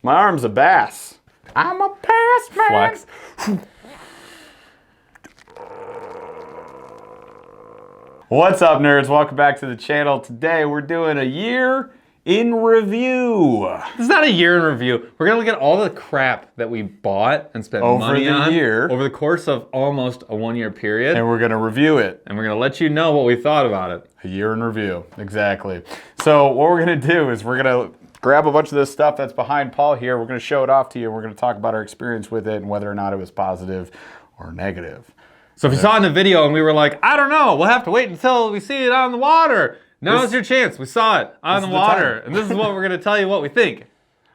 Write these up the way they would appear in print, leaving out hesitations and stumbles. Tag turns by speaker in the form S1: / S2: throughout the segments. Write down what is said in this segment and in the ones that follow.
S1: My arm's a bass. I'm a bass man.
S2: Flex.
S1: What's up, nerds? Welcome back to the channel. Today we're doing a year in review.
S2: This is not a year in review. We're gonna look at all the crap that we bought and spent money on over the course of almost a 1 year period.
S1: And we're gonna review it.
S2: And we're gonna let you know what we thought about it.
S1: A year in review, exactly. So what we're gonna do is we're gonna grab a bunch of this stuff that's behind Paul here. We're gonna show it off to you. And we're gonna talk about our experience with it and whether or not it was positive or negative.
S2: So if you saw it in the video and we were like, I don't know, we'll have to wait until we see it on the water. Now's your chance. We saw it on the water. And this is what we're going to tell you what we think.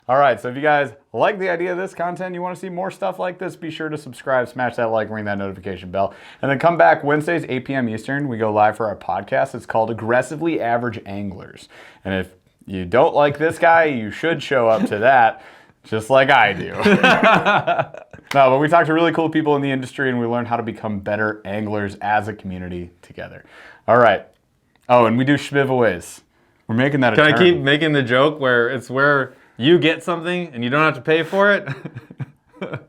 S1: All right, so if you guys like the idea of this content, you want to see more stuff like this, be sure to subscribe, smash that like, ring that notification bell, and then come back Wednesdays, 8 p.m. Eastern. We go live for our podcast. It's called Aggressively Average Anglers. And if you don't like this guy, you should show up to that, just like I do. No, but we talk to really cool people in the industry, and we learn how to become better anglers as a community together. All right. Oh, and we do giveaways. We're making that a term.
S2: Can I keep making the joke where it's where you get something and you don't have to pay for it?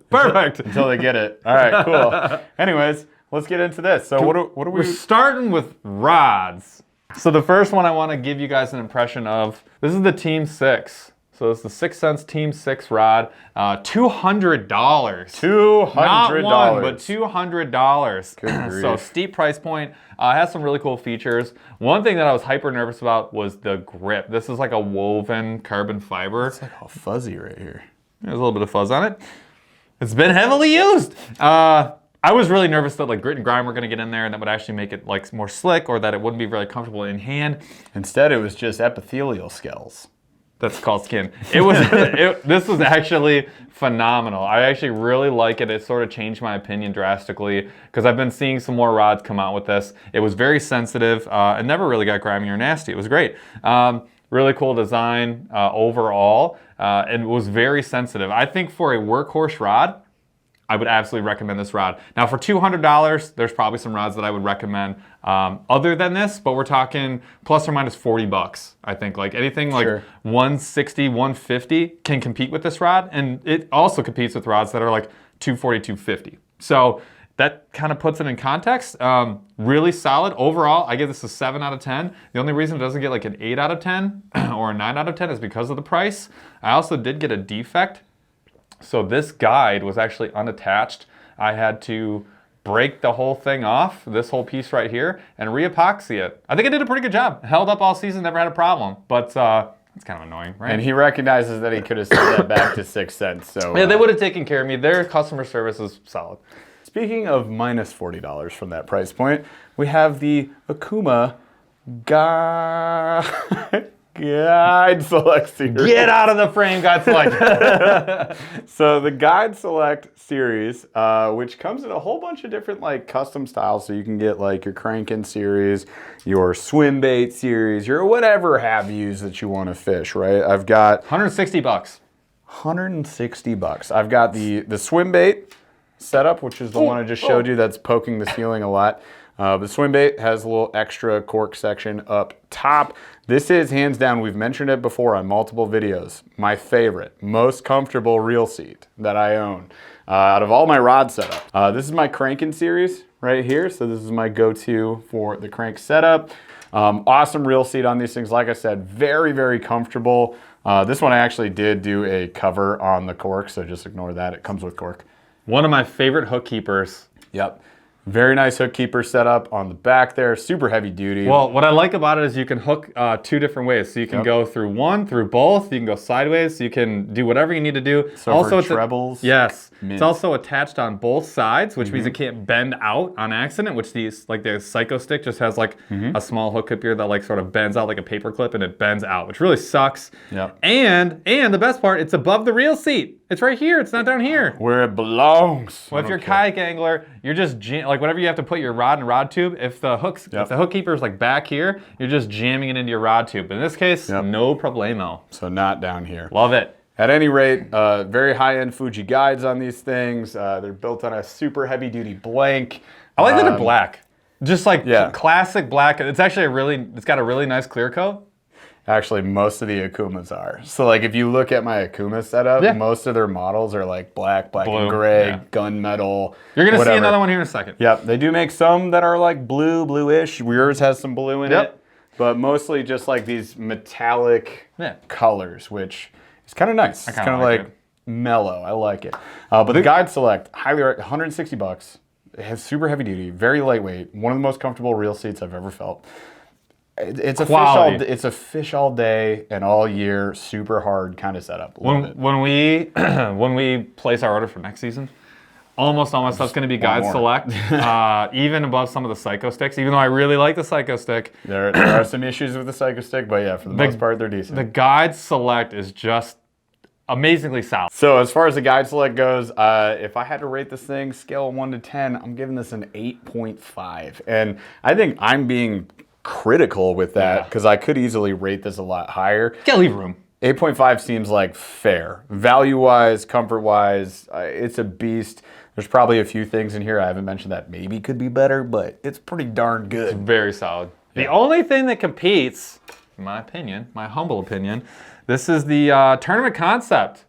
S2: Perfect.
S1: Until they get it. All right, cool. Anyways, let's get into this. So what are we...
S2: We're starting with rods. So the first one I want to give you guys an impression of, this is the Team 6. So it's the 6 Cents Team 6 rod, $200.
S1: $200.
S2: Not one, but $200. So steep price point. Has some really cool features. One thing that I was hyper nervous about was the grip. This is like a woven carbon fiber.
S1: It's like all fuzzy right here.
S2: There's a little bit of fuzz on it. It's been heavily used. I was really nervous that like grit and grime were gonna get in there and that would actually make it like more slick or that it wouldn't be very comfortable in hand.
S1: Instead, it was just epithelial scales.
S2: That's called skin. This was actually phenomenal. I actually really like it. It sort of changed my opinion drastically because I've been seeing some more rods come out with this. It was very sensitive. It never really got grimy or nasty. It was great. Really cool design overall. And it was very sensitive. I think for a workhorse rod, I would absolutely recommend this rod. Now for $200, there's probably some rods that I would recommend other than this, but we're talking plus or minus 40 bucks. I think like anything like 160, 150 can compete with this rod. And it also competes with rods that are like 240, 250. So that kind of puts it in context. Really solid. Overall, I give this a 7 out of 10. The only reason it doesn't get like an 8 out of 10 or a 9 out of 10 is because of the price. I also did get a defect. So this guide was actually unattached. I had to break the whole thing off, this whole piece right here, and re-epoxy it. I think I did a pretty good job. Held up all season, never had a problem. But it's kind of annoying, right?
S1: And he recognizes that he could have sent that back to 6 Cents. So
S2: yeah, they would have taken care of me. Their customer service is solid.
S1: Speaking of minus $40 from that price point, we have the Okuma Guide Select series.
S2: Get out of the frame, Guide Select.
S1: So the Guide Select series, which comes in a whole bunch of different like custom styles. So you can get like your cranking series, your swim bait series, your whatever have yous that you want to fish, right? I've got
S2: 160 bucks.
S1: 160 bucks. I've got the swim bait setup, which is the one I just showed you that's poking the ceiling a lot. The swim bait has a little extra cork section up top. This is hands down, we've mentioned it before on multiple videos, my favorite, most comfortable reel seat that I own out of all my rod setup. This is my cranking series right here. So this is my go-to for the crank setup. Awesome reel seat on these things. Like I said, very, very comfortable. This one I actually did do a cover on the cork, so just ignore that. It comes with cork.
S2: One of my favorite hook keepers.
S1: Yep. Very nice hook keeper setup on the back there, super heavy duty.
S2: Well, what I like about it is you can hook 2 different ways. So you can go through one, through both, you can go sideways, so you can do whatever you need to do.
S1: So also for trebles.
S2: Yes. Mint. It's also attached on both sides, which means it can't bend out on accident, which these, like the Psycho Stick just has like a small hook clip here that like sort of bends out like a paper clip and it bends out, which really sucks.
S1: Yep.
S2: And the best part, it's above the reel seat. It's right here, it's not down here.
S1: Where it belongs.
S2: Well, if you're a kayak angler, you're just, like whenever you have to put your rod in rod tube, if the if the hook keeper is like back here, you're just jamming it into your rod tube. In this case, no problemo.
S1: So not down here.
S2: Love it.
S1: At any rate, very high-end Fuji guides on these things. They're built on a super heavy-duty blank.
S2: I like that they're black. Just like classic black. It's actually it's got a really nice clear coat.
S1: Actually, most of the Okumas are. So like if you look at my Okuma setup, most of their models are like black
S2: Blue,
S1: and gray, gunmetal.
S2: You're gonna see another one here in a second.
S1: Yep, they do make some that are like bluish. Yours has some blue in it, but mostly just like these metallic colors, which is kind of nice. It's kind of like mellow. I like it. But the Guide Select, highly recommend, 160 bucks. It has super heavy duty, very lightweight. One of the most comfortable reel seats I've ever felt. It's a fish all day and all year, super hard kind of setup.
S2: When we place our order for next season, almost all my stuff's going to be Guide Select, even above some of the Psycho Sticks. Even though I really like the Psycho Stick,
S1: there are some issues with the Psycho Stick, but yeah, for the most part, they're decent.
S2: The Guide Select is just amazingly solid.
S1: So as far as the Guide Select goes, if I had to rate this thing, scale 1 to 10, I'm giving this an 8.5, and I think I'm being critical with that because I could easily rate this a lot higher.
S2: Can't leave room.
S1: 8.5 seems like fair. Value-wise, comfort-wise, it's a beast. There's probably a few things in here I haven't mentioned that maybe could be better, but it's pretty darn good.
S2: It's very solid. The only thing that competes, in my opinion, my humble opinion, this is the Tournament Concept.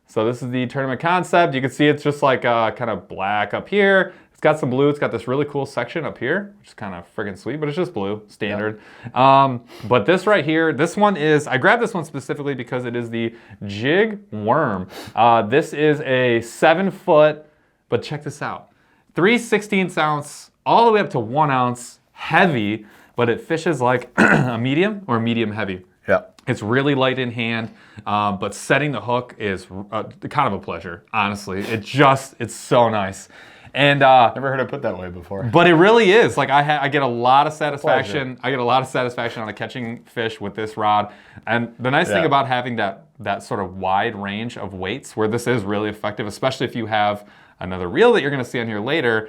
S2: So this is the Tournament Concept. You can see it's just like kind of black up here. It's got some blue. It's got this really cool section up here, which is kind of friggin' sweet, but it's just blue, standard. But this right here, this one is, I grabbed this one specifically because it is the Jig Worm. This is a 7-foot, but check this out. 3/16 ounce, all the way up to 1 ounce, heavy, but it fishes like a medium or medium heavy.
S1: Yeah.
S2: It's really light in hand, but setting the hook is kind of a pleasure, honestly. It's so nice. And
S1: never heard it put that way before.
S2: But it really is. Like I get a lot of satisfaction. I get a lot of satisfaction out of catching fish with this rod. And the nice thing about having that sort of wide range of weights, where this is really effective, especially if you have another reel that you're going to see on here later,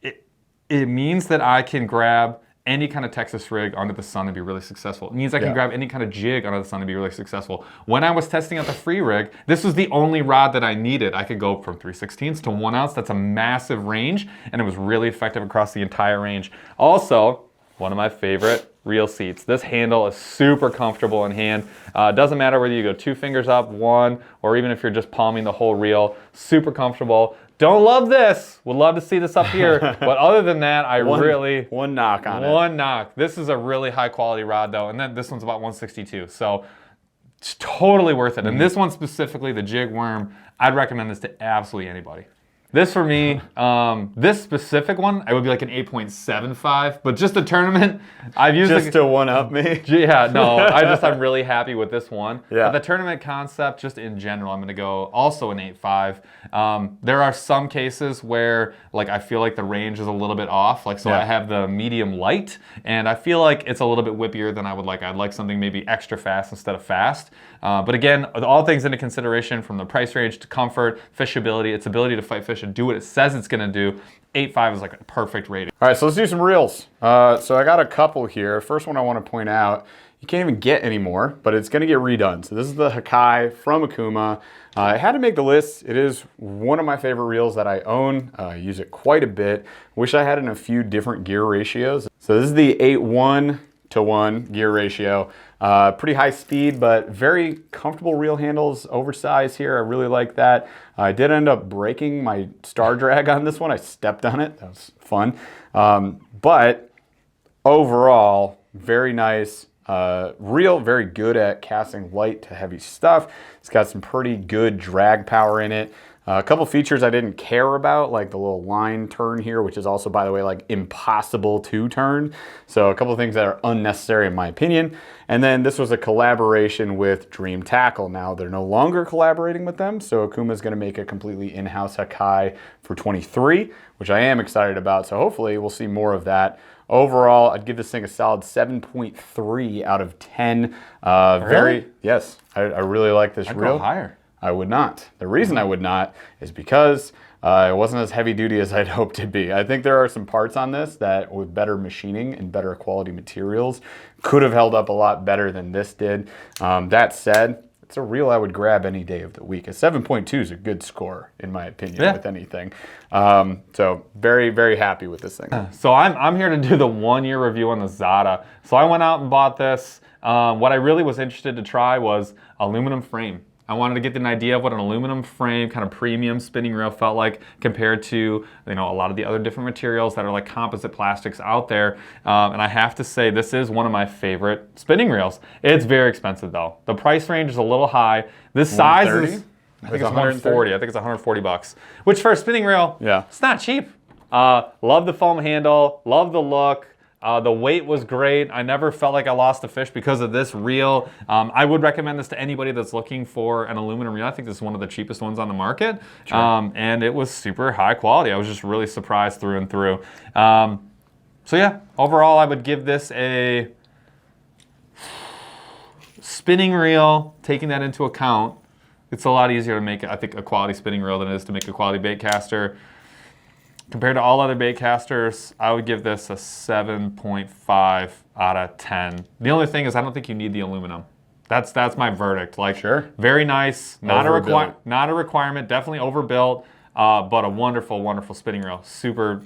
S2: it means that I can grab any kind of Texas rig under the sun and be really successful. It means I can grab any kind of jig under the sun and be really successful. When I was testing out the free rig, this was the only rod that I needed. I could go from 3/16 to 1 ounce. That's a massive range, and it was really effective across the entire range. Also, one of my favorite reel seats. This handle is super comfortable in hand. It doesn't matter whether you go 2 fingers up, 1, or even if you're just palming the whole reel. Super comfortable. Don't love this. Would love to see this up here. But other than that,
S1: one knock on it.
S2: One knock. This is a really high quality rod though, and then this one's about 162. So it's totally worth it. And this one specifically, the Jig Worm, I'd recommend this to absolutely anybody. This for me, this specific one, I would be like an 8.75, but just a tournament, I've used
S1: just to one up me.
S2: Yeah, no, I'm really happy with this one.
S1: Yeah.
S2: But the tournament concept, just in general, I'm gonna go also an 8.5. There are some cases where like I feel like the range is a little bit off. Like I have the medium light, and I feel like it's a little bit whippier than I would like. I'd like something maybe extra fast instead of fast. But again, all things into consideration from the price range to comfort, fishability, its ability to fight fish and do what it says it's gonna do. 8.5 is like a perfect rating.
S1: All right, so let's do some reels. So I got a couple here. First one I want to point out, you can't even get anymore, but it's gonna get redone. So this is the Hakai from Okuma. I had to make the list. It is one of my favorite reels that I own. I use it quite a bit. Wish I had in a few different gear ratios. So this is the 8:1:1 gear ratio. Pretty high speed, but very comfortable reel handles, oversized here. I really like that. I did end up breaking my star drag on this one. I stepped on it. That was fun. But overall, very nice. Reel, very good at casting light to heavy stuff. It's got some pretty good drag power in it. A couple features I didn't care about, like the little line turn here, which is also, by the way, like impossible to turn. So a couple of things that are unnecessary in my opinion. And then this was a collaboration with Dream Tackle. Now they're no longer collaborating with them, so Okuma is going to make a completely in-house Hakai for 23, which I am excited about. So hopefully we'll see more of that. Overall, I'd give this thing a solid 7.3 out of 10.
S2: Really?
S1: Yes, I really like this
S2: I'd
S1: reel.
S2: go higher.
S1: I would not. The reason I would not is because it wasn't as heavy duty as I'd hoped it'd be. I think there are some parts on this that with better machining and better quality materials could have held up a lot better than this did. That said, it's a reel I would grab any day of the week. A 7.2 is a good score, in my opinion, with anything. So very, very happy with this thing.
S2: So I'm here to do the 1-year review on the Zata. So I went out and bought this. What I really was interested to try was aluminum frame. I wanted to get an idea of what an aluminum frame kind of premium spinning reel felt like compared to a lot of the other different materials that are like composite plastics out there. And I have to say this is one of my favorite spinning reels. It's very expensive though. The price range is a little high. This size is, I think it's 140. I think it's 140 bucks. Which for a spinning reel, it's not cheap. Love the foam handle, love the look. The weight was great. I never felt like I lost a fish because of this reel. I would recommend this to anybody that's looking for an aluminum reel. I think this is one of the cheapest ones on the market. And it was super high quality. I was just really surprised through and through. So yeah, overall I would give this a spinning reel, taking that into account. It's a lot easier to make, I think, a quality spinning reel than it is to make a quality bait caster. Compared to all other bait casters, I would give this a 7.5 out of 10. The only thing is I don't think you need the aluminum. That's my verdict. Like, very nice, not a requirement, definitely overbuilt, but a wonderful, wonderful spinning reel.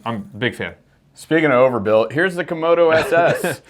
S2: I'm a big fan.
S1: Speaking of overbuilt, here's the Komodo SS.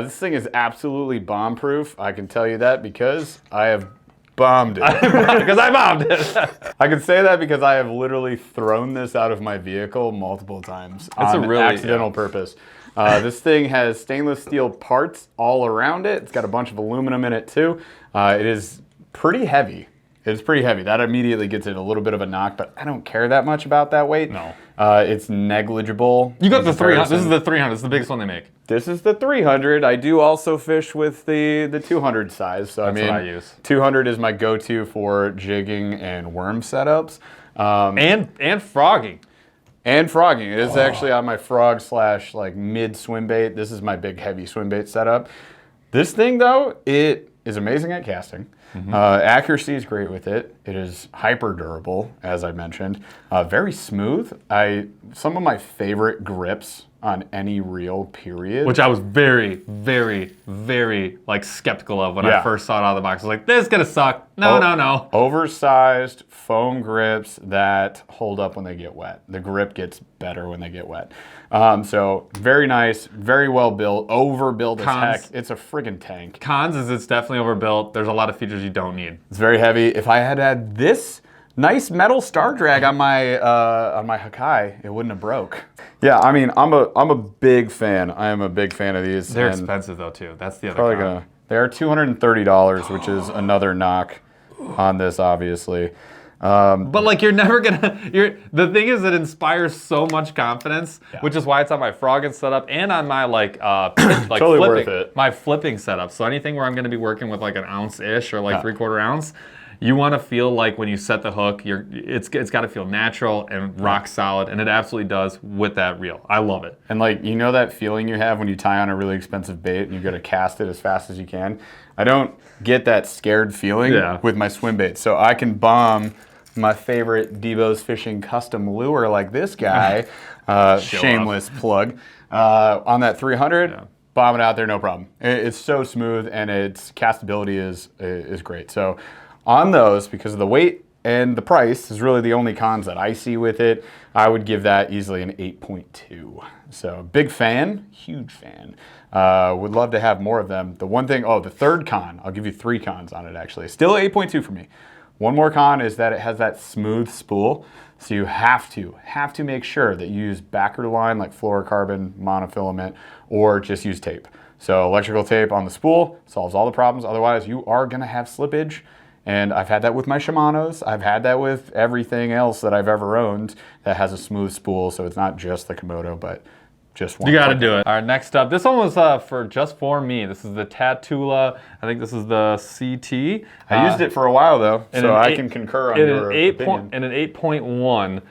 S1: This thing is absolutely bomb-proof. I can tell you that because I have bombed it.
S2: Because I bombed it.
S1: I can say that because I have literally thrown this out of my vehicle multiple times on accidental purpose. This thing has stainless steel parts all around it. It's got a bunch of aluminum in it too. It is pretty heavy. It's pretty heavy. That immediately gets it a little bit of a knock, but I don't care that much about that weight.
S2: No.
S1: It's negligible.
S2: You got the 300. This is the 300. This is the biggest one they make.
S1: This is the 300. I do also fish with the 200 size. So
S2: That's what I use.
S1: 200 is my go-to for jigging and worm setups.
S2: And frogging.
S1: And frogging. It is actually on my frog / like mid swim bait. This is my big heavy swim bait setup. This thing though, it is amazing at casting. Accuracy is great with it. It is hyper durable, as I mentioned. Very smooth. Some of my favorite grips on any reel, period.
S2: Which I was very, very, very skeptical of when I first saw it out of the box. I was like, this is gonna suck. No.
S1: Oversized foam grips that hold up when they get wet. The grip gets better when they get wet. So very nice, very well built, overbuilt as heck. It's a friggin' tank.
S2: Cons is it's definitely overbuilt. There's a lot of features you don't need.
S1: It's very heavy. If I had had this nice metal star drag on my Hakai, it wouldn't have broke. Yeah, I mean, I'm a big fan. I am a big fan of these.
S2: They're expensive though too. That's the other con.
S1: They're $230, which is another knock on this, obviously.
S2: But you're never gonna. The thing is, it inspires so much confidence, which is why it's on my frogging setup and on my
S1: totally worth it.
S2: My flipping setup. So anything where I'm gonna be working with an ounce-ish or 3/4 ounce. You want to feel like when you set the hook, it's got to feel natural and rock solid, and it absolutely does with that reel. I love it.
S1: And you know that feeling you have when you tie on a really expensive bait and you got to cast it as fast as you can? I don't get that scared feeling with my swim bait. So I can bomb my favorite Debo's Fishing custom lure like this guy, shameless plug, on that 300. Bomb it out there, no problem. It's so smooth and its castability is great. So on those, because of the weight and the price is really the only cons that I see with it, I would give that easily an 8.2. So big fan, huge fan. Would love to have more of them. The one thing, the third con, I'll give you 3 cons on it actually. Still 8.2 for me. One more con is that it has that smooth spool. So you have to make sure that you use backer line like fluorocarbon, monofilament, or just use tape. So electrical tape on the spool solves all the problems. Otherwise, you are gonna have slippage. And I've had that with my Shimanos. I've had that with everything else that I've ever owned that has a smooth spool. So it's not just the Komodo, but just one.
S2: You got to do it. All right, next up. This one was just for me. This is the Tatula. I think this is the CT.
S1: I used it for a while though, so I can concur on your opinion.
S2: And an 8.1.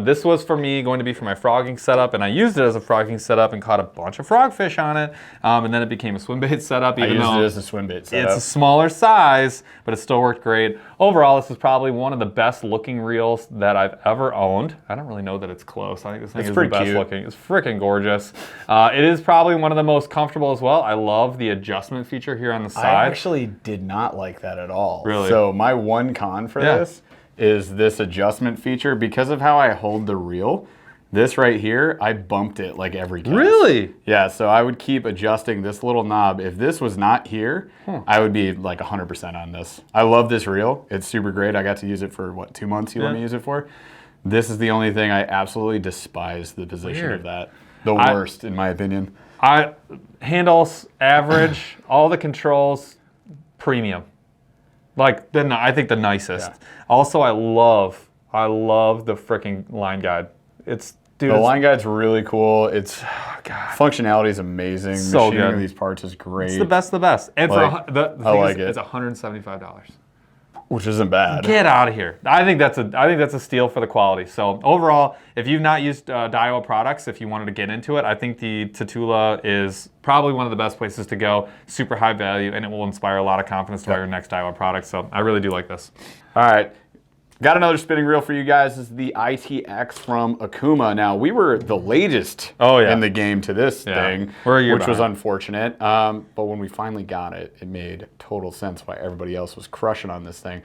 S2: This was for me going to be for my frogging setup, and I used it as a frogging setup and caught a bunch of frogfish on it. And then it became a swim bait setup. Even
S1: I used
S2: though
S1: it as a swim bait setup.
S2: it's a smaller size, but it still worked great. Overall, this is probably one of the best looking reels that I've ever owned. I don't really know that it's close. I think this thing is the best looking. It's freaking gorgeous. It is probably one of the most comfortable as well. I love the adjustment feature here on the side.
S1: I actually did not like that at all.
S2: Really?
S1: So my one con for this is this adjustment feature. Because of how I hold the reel, this right here, I bumped it like every cast.
S2: Really?
S1: Yeah, so I would keep adjusting this little knob. If this was not here, I would be like 100% on this. I love this reel. It's super great. I got to use it for, what, 2 months you let me use it for? This is the only thing I absolutely despise the position of that. The worst, in my opinion.
S2: Handles, average, all the controls, premium. Like, I think the nicest. Yeah. Also, I love the freaking line guide. The
S1: line guide's really cool. Functionality is amazing.
S2: So
S1: Machining
S2: good.
S1: of these parts is great.
S2: It's the best of the best. And
S1: like,
S2: the
S1: I like
S2: thing is,
S1: it.
S2: it's $175.
S1: Which isn't bad.
S2: Get out of here. I think that's a steal for the quality. So overall, if you've not used Daiwa products, if you wanted to get into it, I think the Tatula is probably one of the best places to go. Super high value, and it will inspire a lot of confidence to buy your next Daiwa product. So I really do like this.
S1: All right. Got another spinning reel for you guys. This is the ITX from Okuma. Now, we were the latest in the game to this thing, which was unfortunate. But when we finally got it, it made total sense why everybody else was crushing on this thing.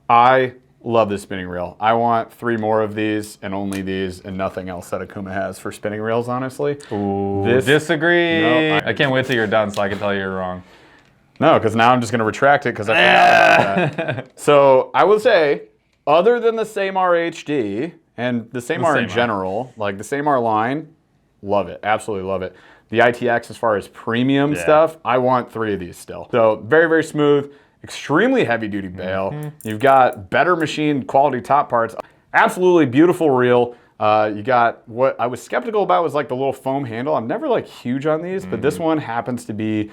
S1: I love this spinning reel. I want 3 more of these and only these and nothing else that Okuma has for spinning reels, honestly.
S2: Ooh, disagree. No, I can't wait till you're done so I can tell you you're wrong.
S1: No, because now I'm just going to retract it because I forgot about that. So I will say, other than the Ceymar HD and the Ceymar in general, like the Ceymar line, love it. Absolutely love it. The ITX, as far as premium stuff, I want 3 of these still. So very, very smooth, extremely heavy duty bail. You've got better machine quality top parts. Absolutely beautiful reel. You got what I was skeptical about was like the little foam handle. I'm never like huge on these, but this one happens to be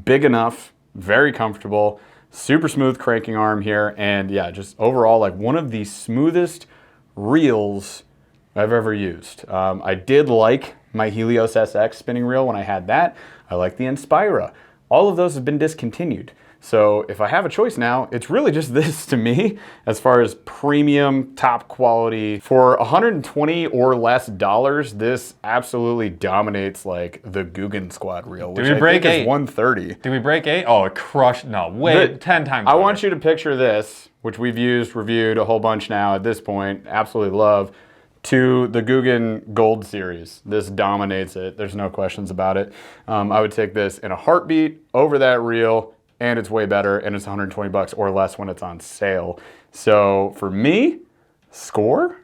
S1: big enough, very comfortable. Super smooth cranking arm here, and yeah, just overall like one of the smoothest reels I've ever used. I did like my Helios SX spinning reel when I had that. I like the Inspira. All of those have been discontinued. So if I have a choice now, it's really just this to me as far as premium, top quality. For $120 or less, this absolutely dominates like the Guggen Squad reel, which I think is $130.
S2: Did we break 8? Oh, it crushed. No, wait, 10 times better.
S1: I want you to picture this, which we've reviewed a whole bunch now at this point, absolutely love, to the Guggen Gold series. This dominates it. There's no questions about it. I would take this in a heartbeat over that reel, and it's way better, and it's $120 or less when it's on sale. So for me, score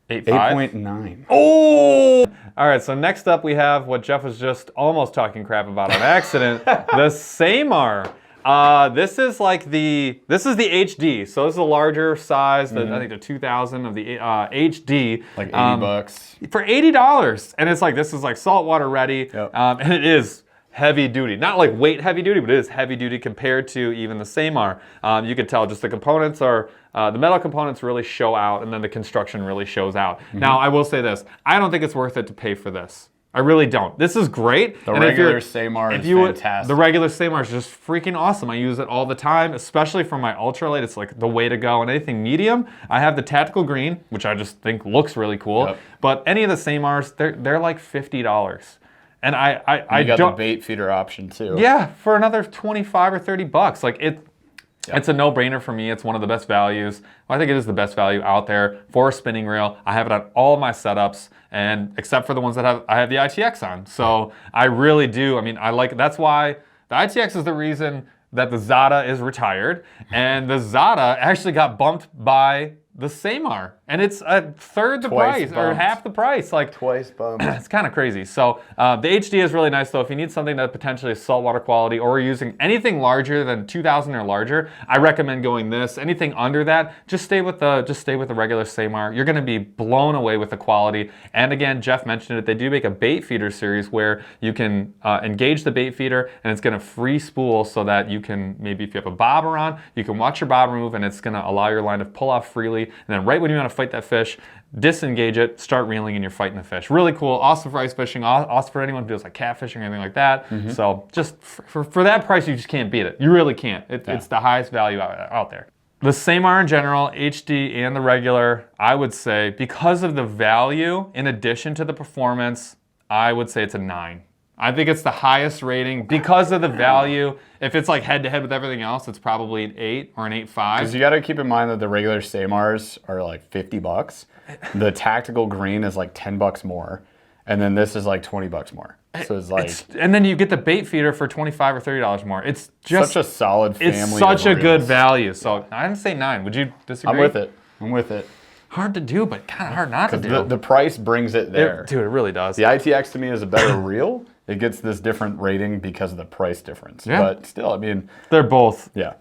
S1: 8.9.
S2: Oh! All right, so next up we have what Jeff was just almost talking crap about on accident, the Ceymar. This is the HD, so this is a larger size. I think the 2000 of the HD.
S1: Like $80
S2: for $80, and it's like this is like saltwater ready, and it is heavy duty. Not like weight heavy duty, but it is heavy duty compared to even the Ceymar. You can tell just the components are, the metal components really show out, and then the construction really shows out. Now, I will say this, I don't think it's worth it to pay for this. I really don't. This is great.
S1: The regular Ceymar is fantastic.
S2: The regular Ceymar is just freaking awesome. I use it all the time, especially for my ultralight. It's like the way to go. And anything medium, I have the tactical green, which I just think looks really cool. But any of the Ceymars, they're like $50. And I
S1: got the bait feeder option too.
S2: Yeah, for another 25 or $30. Like it's a no-brainer for me. It's one of the best values. I think it is the best value out there for a spinning reel. I have it on all of my setups, and except for the ones that I have the ITX on. So I really do. I mean, that's why the ITX is the reason that the Zata is retired, and the Zata actually got bumped by the Ceymar, and it's a third the price or half the price. Like
S1: twice bumped.
S2: It's kind of crazy. So the HD is really nice though. If you need something that potentially is saltwater quality, or using anything larger than 2000 or larger, I recommend going this. Anything under that, just stay with the regular Ceymar. You're going to be blown away with the quality. And again, Jeff mentioned it. They do make a bait feeder series where you can engage the bait feeder, and it's going to free spool so that you can maybe if you have a bobber on, you can watch your bobber move, and it's going to allow your line to pull off freely. and then right when you want to fight that fish, disengage it, start reeling, and you're fighting the fish. Really cool, awesome for ice fishing, awesome for anyone who does like catfishing or anything like that. So just for that price, you just can't beat it. You really can't. It's the highest value out there. The Ceymar in general, HD and the regular, I would say, because of the value, in addition to the performance, I would say it's a 9. I think it's the highest rating because of the value. If it's like head-to-head with everything else, it's probably an 8 or an 8.5.
S1: Because you got to keep in mind that the regular Ceymars are like 50 bucks. The tactical green is like 10 bucks more. And then this is like 20 bucks more. So it's like...
S2: and then you get the bait feeder for $25 or $30 more. It's just...
S1: such a solid family.
S2: It's such a good value. So I didn't say 9. Would you disagree?
S1: I'm with it. I'm with it.
S2: Hard to do, but kind of hard not to do.
S1: The price brings it there.
S2: Dude, it really does.
S1: The ITX to me is a better reel. It gets this different rating because of the price difference.
S2: Yeah.
S1: But still, I mean...
S2: they're both.
S1: Yeah.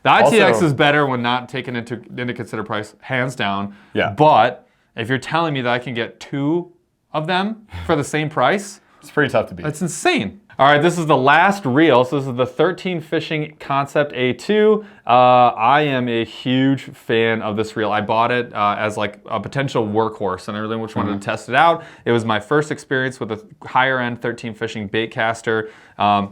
S2: The ITX
S1: Also,
S2: is better when not taken into consider price, hands down.
S1: Yeah.
S2: But if you're telling me that I can get 2 of them for the same price...
S1: it's pretty tough to beat.
S2: That's insane. All right, this is the last reel. So this is the 13 Fishing Concept A2. I am a huge fan of this reel. I bought it as like a potential workhorse, and I really just wanted to test it out. It was my first experience with a higher end 13 Fishing bait caster.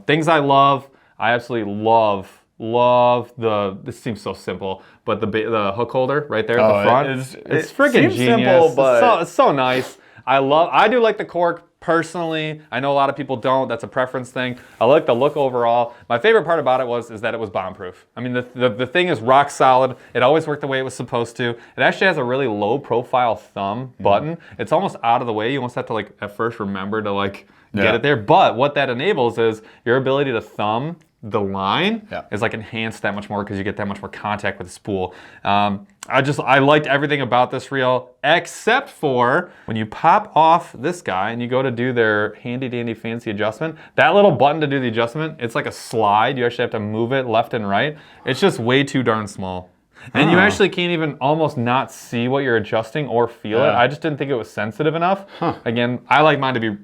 S2: Things I love, I absolutely love this seems so simple, but the hook holder right there at the front. It's freaking genius. Simple, but it's so nice. I do like the cork. Personally, I know a lot of people don't. That's a preference thing. I like the look overall. My favorite part about it is that it was bomb-proof. I mean, the thing is rock solid. It always worked the way it was supposed to. It actually has a really low-profile thumb button. It's almost out of the way. You almost have to like at first remember to like get it there. But what that enables is your ability to thumb the line is like enhanced that much more because you get that much more contact with the spool. I liked everything about this reel except for when you pop off this guy and you go to do their handy dandy fancy adjustment, that little button to do the adjustment, it's like a slide. You actually have to move it left and right. It's just way too darn small. And you actually can't even almost not see what you're adjusting or feel it. I just didn't think it was sensitive enough. Again, I like mine to be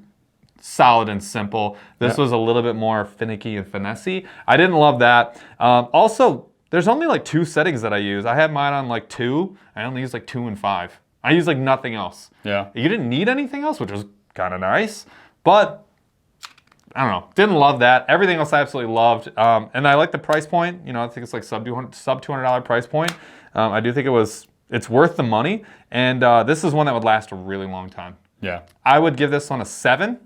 S2: solid and simple. This was a little bit more finicky and finessey. I didn't love that. Also, there's only like 2 settings that I use. I have mine on like 2. I only use like 2 and 5. I use like nothing else. Yeah. You didn't need anything else, which was kind of nice. But I don't know. Didn't love that. Everything else I absolutely loved. And I like the price point. You know, I think it's like sub $200 price point. I do think it's worth the money. And this is one that would last a really long time. Yeah. I would give this one a 7.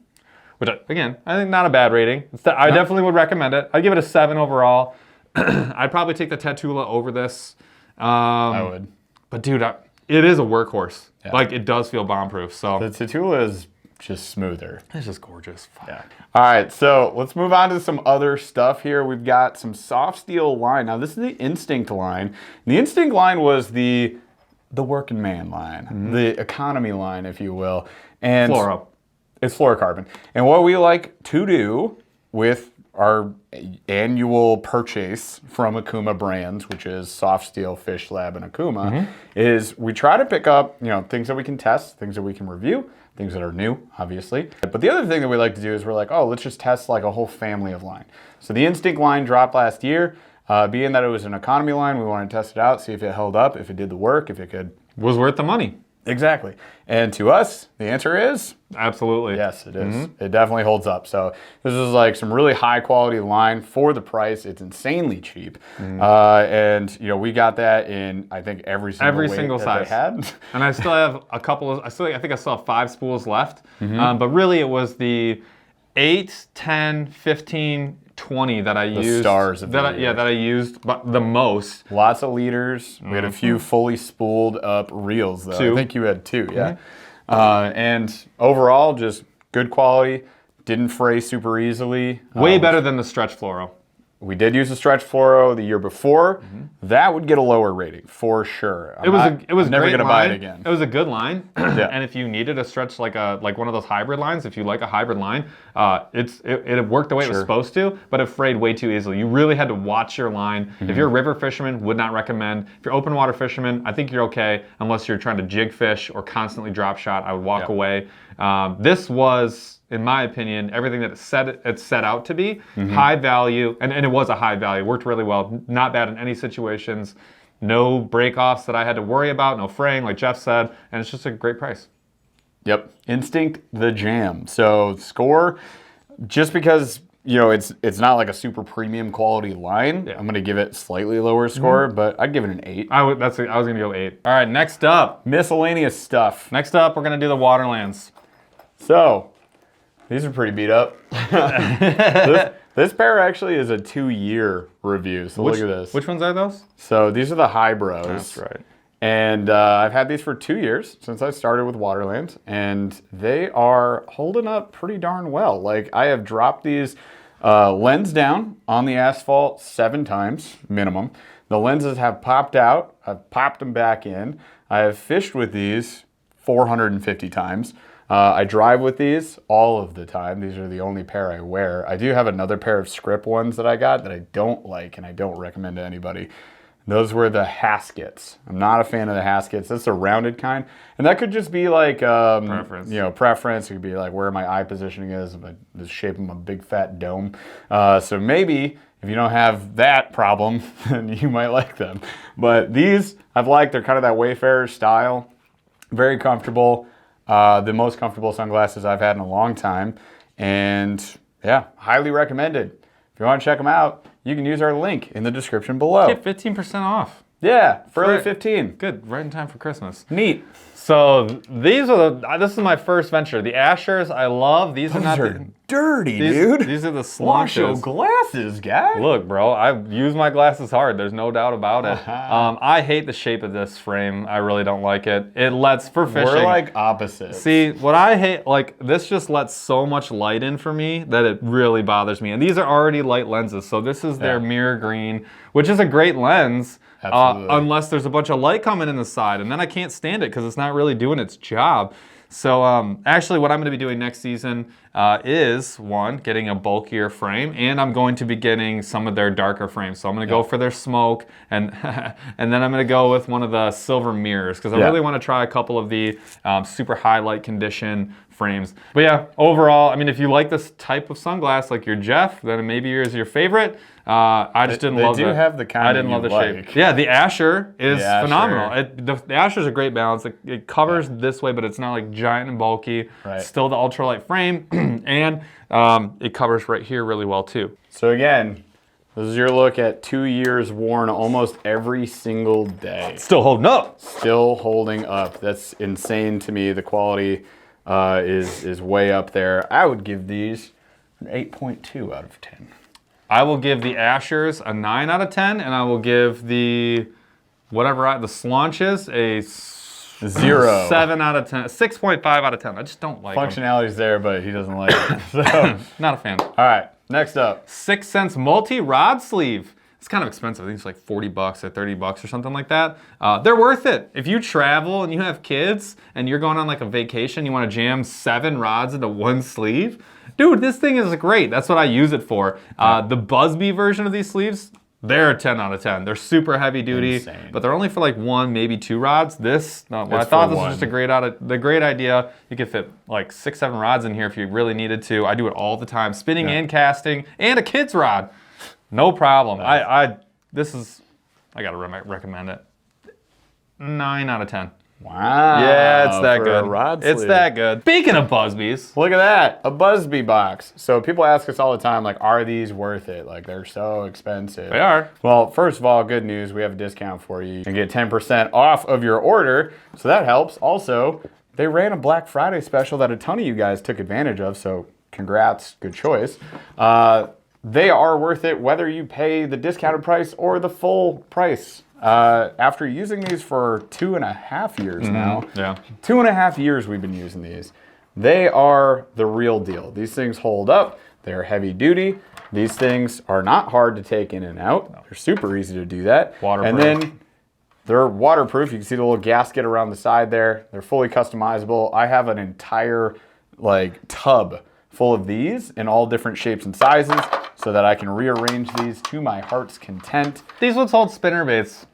S2: Which, again, I think not a bad rating. I definitely would recommend it. I'd give it a 7 overall. I'd probably take the Tatula over this. I would. But dude, it is a workhorse. Yeah. Like, it does feel bomb-proof. So
S1: the Tatula is just smoother.
S2: It's just gorgeous. Fuck.
S1: Yeah. All right, so let's move on to some other stuff here. We've got some soft steel line. Now, this is the Instinct line. And the Instinct line was the working man line, the economy line, if you will. And
S2: fluoro.
S1: It's fluorocarbon. And what we like to do with our annual purchase from Okuma brands, which is Soft Steel, Fish Lab, and Okuma, is we try to pick up, things that we can test, things that we can review, things that are new, obviously. But the other thing that we like to do is we're like, oh, let's just test like a whole family of line. So the Instinct line dropped last year. Being that it was an economy line, we wanted to test it out, see if it held up, if it did the work, if it was
S2: worth the money.
S1: Exactly. And to us, the answer is?
S2: Absolutely.
S1: Yes, it is. It definitely holds up. So this is like some really high quality line for the price. It's insanely cheap. And we got that in, I think, every single size they had.
S2: And I still have a couple of, I think I still have 5 spools left. But really it was the 8, 10, 15, 20 that I used.
S1: The stars of the year.
S2: That I used the most.
S1: Lots of leaders. We had a few fully spooled up reels though.
S2: 2.
S1: I think you had 2, yeah. And overall, just good quality. Didn't fray super easily.
S2: Way better than the stretch fluoro.
S1: We did use a stretch fluoro the year before. That would get a lower rating for sure.
S2: It was
S1: never gonna buy it again.
S2: It was a good line. And if you needed a stretch like one of those hybrid lines, if you like a hybrid line, it worked the way it was supposed to, but it frayed way too easily. You really had to watch your line. If you're a river fisherman, would not recommend. If you're open water fisherman, I think you're okay unless you're trying to jig fish or constantly drop shot. I would walk away. This was, in my opinion, everything that it set out to be. High value, and it was a high value. Worked really well. Not bad in any situations. no break-offs that I had to worry about, no fraying, like Jeff said, and it's just a great price.
S1: Yep, Instinct the Jam. So score, just because it's not like a super premium quality line, I'm gonna give it slightly lower score, but I'd give it an 8.
S2: I was gonna go 8. All right, next up.
S1: Miscellaneous stuff.
S2: Next up, we're gonna do the Waterlands.
S1: So, these are pretty beat up. This pair actually is a 2-year review, so look at this.
S2: Which ones are those?
S1: So these are the High Bros.
S2: That's right.
S1: And I've had these for 2 years since I started with Waterland, and they are holding up pretty darn well. Like, I have dropped these lens down on the asphalt 7 times minimum. The lenses have popped out. I've popped them back in. I have fished with these 450 times. I drive with these all of the time. These are the only pair I wear. I do have another pair of script ones that I got that I don't like and I don't recommend to anybody. Those were the Haskets. I'm not a fan of the Haskets. That's a rounded kind. And that could just be like, preference. It could be like where my eye positioning is, the shape of my big fat dome. So maybe if you don't have that problem, then you might like them. But these I've liked. They're kind of that Wayfarer style. Very comfortable. The most comfortable sunglasses I've had in a long time. And yeah, highly recommended. If you want to check them out, you can use our link in the description below.
S2: Get 15% off.
S1: Yeah, Burly 15.
S2: Good, right in time for Christmas.
S1: Neat.
S2: So this is my first venture. The Ashers, I love. These
S1: Those
S2: are not
S1: are dirty, dude.
S2: These are the
S1: Wash your
S2: slunches.
S1: glasses, guy.
S2: Look, bro, I use my glasses hard. There's no doubt about it. I hate the shape of this frame. I really don't like it. It lets, for fishing.
S1: We're like opposites.
S2: See, what I hate, like, this just lets so much light in for me that it really bothers me. And these are already light lenses, so this is their mirror green, which is a great lens. Unless there's a bunch of light coming in the side, and then I can't stand it because it's not really doing its job. So actually what I'm going to be doing next season is, one, getting a bulkier frame, and I'm going to be getting some of their darker frames. So I'm going to go for their smoke, and and then I'm going to go with one of the silver mirrors, because I really want to try a couple of the super high light condition frames. But yeah, overall, I mean, if you like this type of sunglass, like your Jeff, then maybe yours is your favorite. I just didn't love
S1: They do have the kind
S2: I didn't love the shape. Yeah, the Asher is phenomenal. The Asher's a great balance. It covers this way, but it's not like giant and bulky.
S1: Right.
S2: Still the ultralight frame, and it covers right here really well too.
S1: So again, this is your look at 2 years worn almost every single day.
S2: Still holding up.
S1: Still holding up. That's insane to me. The quality is way up there. I would give these an 8.2 out of 10.
S2: I will give the Ashers a 9 out of 10, and I will give the the Slaunches a
S1: 0.
S2: 7 out of 10, 6.5 out of 10. I just don't like them.
S1: Functionality's there, but he doesn't like it. So,
S2: not a fan.
S1: all right, next up.
S2: 6 Sense multi-rod sleeve. It's kind of expensive. I think it's like 40 bucks or 30 bucks or something like that. They're worth it. If you travel and you have kids and you're going on like a vacation, you want to jam 7 rods into one sleeve, dude, this thing is great. That's what I use it for. The Buzbe version of these sleeves, they're a 10 out of 10. They're super heavy duty,
S1: Insane.
S2: but they're only for like 1, maybe 2 rods. I thought this was just a great idea. You could fit like 6, 7 rods in here if you really needed to. I do it all the time, spinning and casting, and a kid's rod. No problem.
S1: Nice.
S2: I gotta recommend it. 9 out of 10.
S1: Wow.
S2: Yeah, it's that
S1: for
S2: good.
S1: A rod
S2: it's
S1: sleeve.
S2: that good. Speaking of Buzbees.
S1: Look at that, a Buzbe box. So people ask us all the time, like, are these worth it? Like, they're so expensive.
S2: They are.
S1: Well, first of all, good news, we have a discount for you. You can get 10% off of your order, so that helps. Also, they ran a Black Friday special that a ton of you guys took advantage of, so congrats, good choice. They are worth it whether you pay the discounted price or the full price. After using these for 2.5 years now, 2.5 years we've been using these. They are the real deal. These things hold up. They're heavy duty. These things are not hard to take in and out. They're super easy to do that.
S2: Waterproof.
S1: And then they're waterproof. You can see the little gasket around the side there. They're fully customizable. I have an entire like tub full of these in all different shapes and sizes so that I can rearrange these to my heart's content.
S2: These ones hold spinner baits.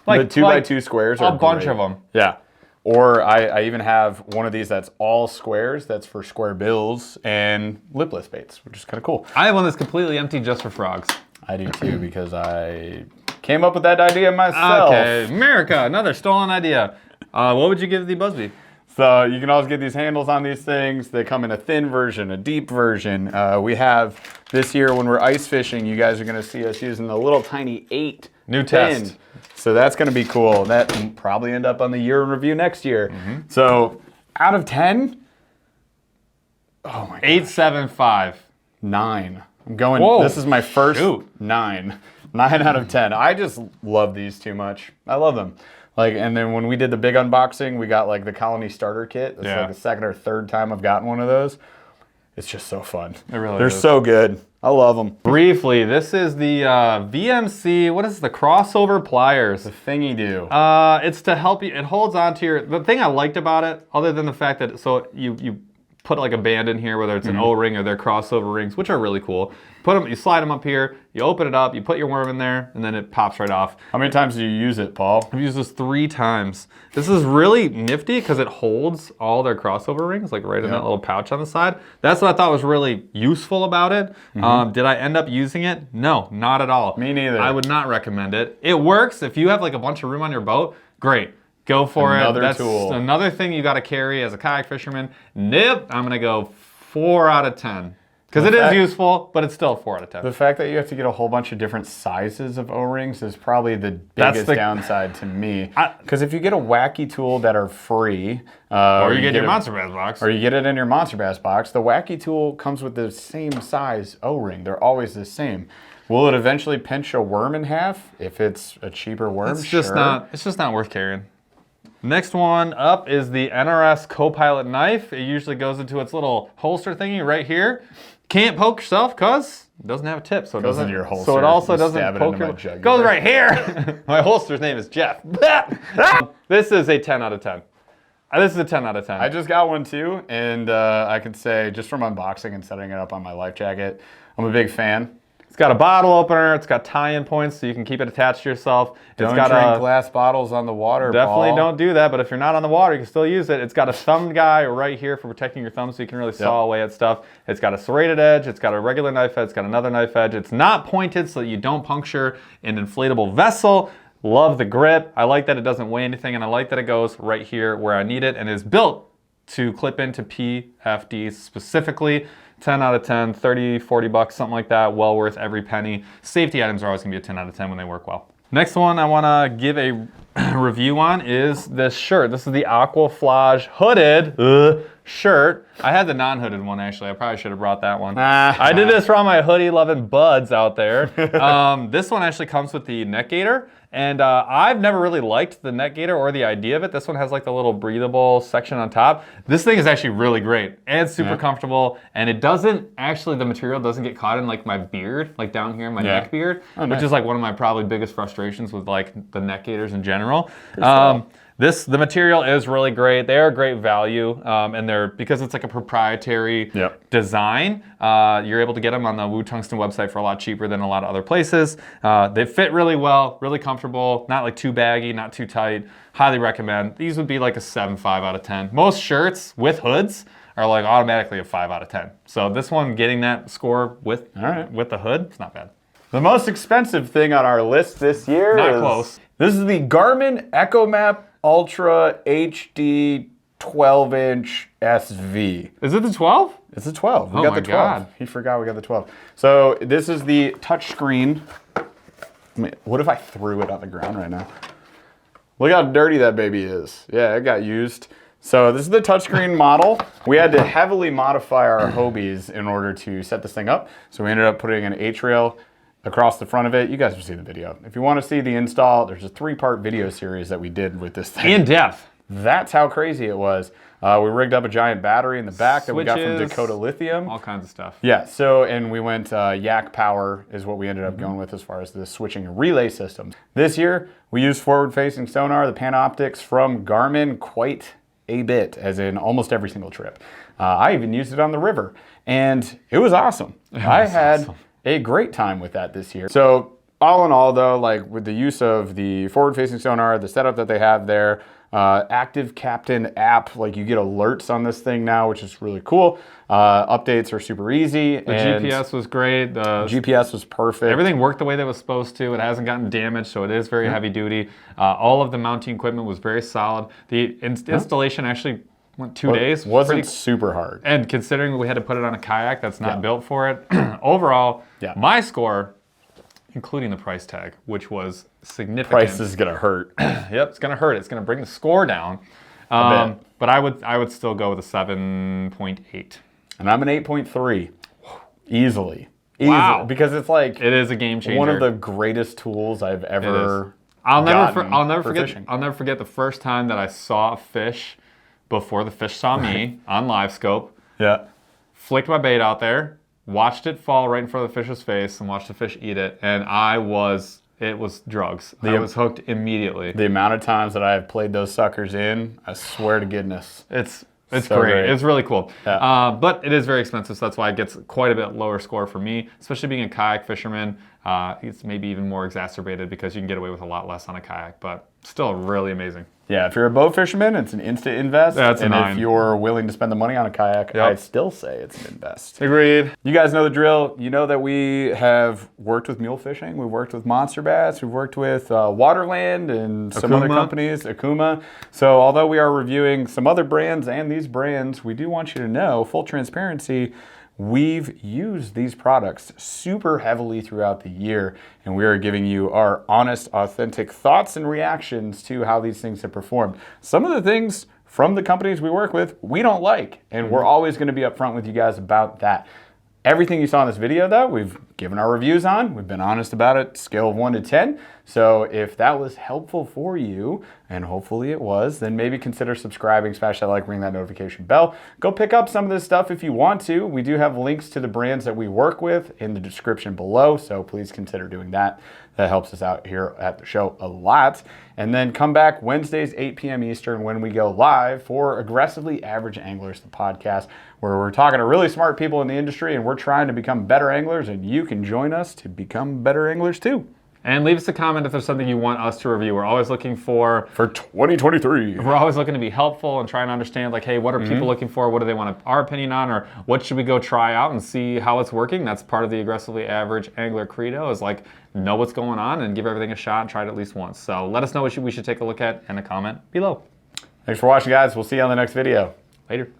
S1: Like the 2x2 squares are
S2: a bunch
S1: great.
S2: of them.
S1: Yeah. Or I even have one of these that's all squares. That's for square bills and lipless baits, which is kind of cool.
S2: I have one that's completely empty just for frogs.
S1: I do too because I Came up with that idea myself.
S2: Okay, America, another stolen idea. What would you give the Buzbe?
S1: So you can always get these handles on these things. They come in a thin version, a deep version. We have this year when we're ice fishing, you guys are gonna see us using the little tiny 8
S2: New
S1: pin.
S2: test.
S1: So that's gonna be cool. That will probably end up on the year in review next year. So out of 10, oh my god.
S2: 8.75.
S1: 9. I'm going,
S2: Whoa.
S1: this is my first
S2: Shoot.
S1: 9. 9 out of 10. I just love these too much. I love them. Like, and then when we did the big unboxing, we got like the Colony starter kit. It's like the second or third time I've gotten one of those. It's just so fun.
S2: It really
S1: They're
S2: is.
S1: so good. I love them.
S2: Briefly, this is the VMC, what is the crossover pliers?
S1: The thingy do.
S2: It's to help you, it holds on to your, the thing I liked about it, other than the fact that, so you put like a band in here, whether it's an O-ring or their crossover rings, which are really cool. Put them, you slide them up here, you open it up, you put your worm in there, and then it pops right off.
S1: How many times do you use it, Paul?
S2: I've used this 3 times. This is really nifty because it holds all their crossover rings, like right in that little pouch on the side. That's what I thought was really useful about it. Did I end up using it? No, not at all.
S1: Me neither.
S2: I would not recommend it. It works if you have like a bunch of room on your boat, great. Go for
S1: Another
S2: it. That's
S1: tool.
S2: another thing you got to carry as a kayak fisherman. Nope, I'm gonna go 4 out of 10. Because it is useful, but it's still 4 out of 10.
S1: The fact that you have to get a whole bunch of different sizes of O-rings is probably the biggest downside to me. Because if you get a Wacky tool that are free,
S2: or you get your Monster Bass box.
S1: or you get it in your Monster Bass box, the Wacky tool comes with the same size O-ring. They're always the same. Will it eventually pinch a worm in half if it's a cheaper worm?
S2: It's just not worth carrying. Next one up is the NRS Copilot knife. It usually goes into its little holster thingy right here. Can't poke yourself because it doesn't have a tip, so it
S1: Goes
S2: doesn't.
S1: into your holster.
S2: So it also
S1: You
S2: doesn't
S1: stab it
S2: poke
S1: into my
S2: your.
S1: jugular.
S2: Goes right here. My holster's name is Jeff. This is a 10 out of 10. This is a 10 out of 10.
S1: I just got one too, and I can say just from unboxing and setting it up on my life jacket, I'm a big fan.
S2: It's got a bottle opener. It's got tie-in points so you can keep it attached to yourself.
S1: Don't
S2: it's got
S1: drink glass bottles on the water,
S2: Definitely
S1: Paul.
S2: don't do that, but if you're not on the water, you can still use it. It's got a thumb guy right here for protecting your thumb so you can really saw away at stuff. It's got a serrated edge. It's got a regular knife edge. It's got another knife edge. It's not pointed so that you don't puncture an inflatable vessel. Love the grip. I like that it doesn't weigh anything, and I like that it goes right here where I need it and is built to clip into PFDs specifically. 10 out of 10, 30, 40 bucks, something like that. Well worth every penny. Safety items are always gonna be a 10 out of 10 when they work well. Next one I wanna give a review on is this shirt. This is the Aquaflage hooded shirt. I had the non-hooded one actually. I probably should have brought that one. I did this for all my hoodie loving buds out there. This one actually comes with the neck gaiter. And I've never really liked the neck gaiter or the idea of it. This one has like the little breathable section on top. This thing is actually really great and super comfortable. And it doesn't actually, the material doesn't get caught in like my beard, like down here in my neck beard, which is like one of my probably biggest frustrations with like the neck gaiters in general. The material is really great. They are great value, and they're, because it's like a proprietary design, you're able to get them on the Wu Tungsten website for a lot cheaper than a lot of other places. They fit really well, really comfortable, not like too baggy, not too tight. Highly recommend. These would be like a 7.5 out of 10. Most shirts with hoods are like automatically a 5 out of 10. So this one, getting that score with the hood, it's not bad.
S1: The most expensive thing on our list this year
S2: Not close.
S1: This is the Garmin EchoMap Ultra HD 12-inch SV.
S2: Is it the 12?
S1: It's a 12. We
S2: Oh
S1: got
S2: my
S1: the 12.
S2: God.
S1: He forgot we got the 12. So this is the touch screen. What if I threw it on the ground right now? Look how dirty that baby is. Yeah, it got used. So this is the touchscreen model. We had to heavily modify our Hobies in order to set this thing up. So we ended up putting an H-rail across the front of it. You guys will see the video. If you want to see the install, there's a 3-part video series that we did with this thing.
S2: In depth.
S1: That's how crazy it was. We rigged up a giant battery in the back that we got from Dakota Lithium.
S2: All kinds of stuff.
S1: Yeah, so, and we went Yak Power is what we ended up going with as far as the switching and relay systems. This year, we used forward-facing sonar, the Panoptics from Garmin, quite a bit, as in almost every single trip. I even used it on the river, and it was awesome. I had a great time with that this year. So all in all, though, like with the use of the forward-facing sonar, the setup that they have there, Active Captain app, like you get alerts on this thing now, which is really cool. Updates are super easy.
S2: The GPS was great. The
S1: GPS was perfect.
S2: Everything worked the way that it was supposed to. It hasn't gotten damaged, so it is very heavy duty. All of the mounting equipment was very solid. The installation actually went 2 days.
S1: Wasn't super hard.
S2: And considering we had to put it on a kayak that's not built for it, overall, my score, including the price tag, which was significant.
S1: Price is gonna hurt.
S2: Yep, it's gonna hurt. It's gonna bring the score down. But I would still go with a 7.8.
S1: And I'm an 8.3. Easily.
S2: Wow.
S1: Because it's like
S2: it is a game changer.
S1: One of the greatest tools I've ever
S2: I'll never forget the first time that I saw a fish before the fish saw me on live scope.
S1: Yeah.
S2: Flicked my bait out there, watched it fall right in front of the fish's face, and watched the fish eat it. And it was drugs. I was hooked immediately.
S1: The amount of times that I have played those suckers in, I swear to goodness.
S2: It's
S1: so
S2: great. It's really cool.
S1: Yeah.
S2: But it is very expensive, so that's why it gets quite a bit lower score for me, especially being a kayak fisherman. It's maybe even more exacerbated because you can get away with a lot less on a kayak, but still really amazing.
S1: Yeah, if you're a boat fisherman, it's an instant invest.
S2: That's
S1: and if you're willing to spend the money on a kayak, I'd still say it's an invest.
S2: Agreed.
S1: You guys know the drill. You know that we have worked with mule fishing. We've worked with Monster Bass. We've worked with Waterland and some other companies, Okuma. So although we are reviewing some other brands and these brands, we do want you to know, full transparency, we've used these products super heavily throughout the year, and we are giving you our honest, authentic thoughts and reactions to how these things have performed. Some of the things from the companies we work with, we don't like, and we're always going to be upfront with you guys about that. Everything you saw in this video, though, we've given our reviews on. We've been honest about it, scale of 1 to 10. So if that was helpful for you, and hopefully it was, then maybe consider subscribing, smash that like, ring that notification bell. Go pick up some of this stuff if you want to. We do have links to the brands that we work with in the description below, so please consider doing that. That helps us out here at the show a lot. And then come back Wednesdays, 8 p.m. Eastern, when we go live for Aggressively Average Anglers, the podcast, where we're talking to really smart people in the industry and we're trying to become better anglers, and you can join us to become better anglers too.
S2: And leave us a comment if there's something you want us to review. We're always looking for
S1: 2023.
S2: We're always looking to be helpful and trying to understand, like, hey, what are people looking for? What do they want our opinion on? Or what should we go try out and see how it's working? That's part of the Aggressively Average Angler credo, is like, know what's going on and give everything a shot and try it at least once. So let us know what we should take a look at in a comment below.
S1: Thanks for watching, guys. We'll see you on the next video.
S2: Later.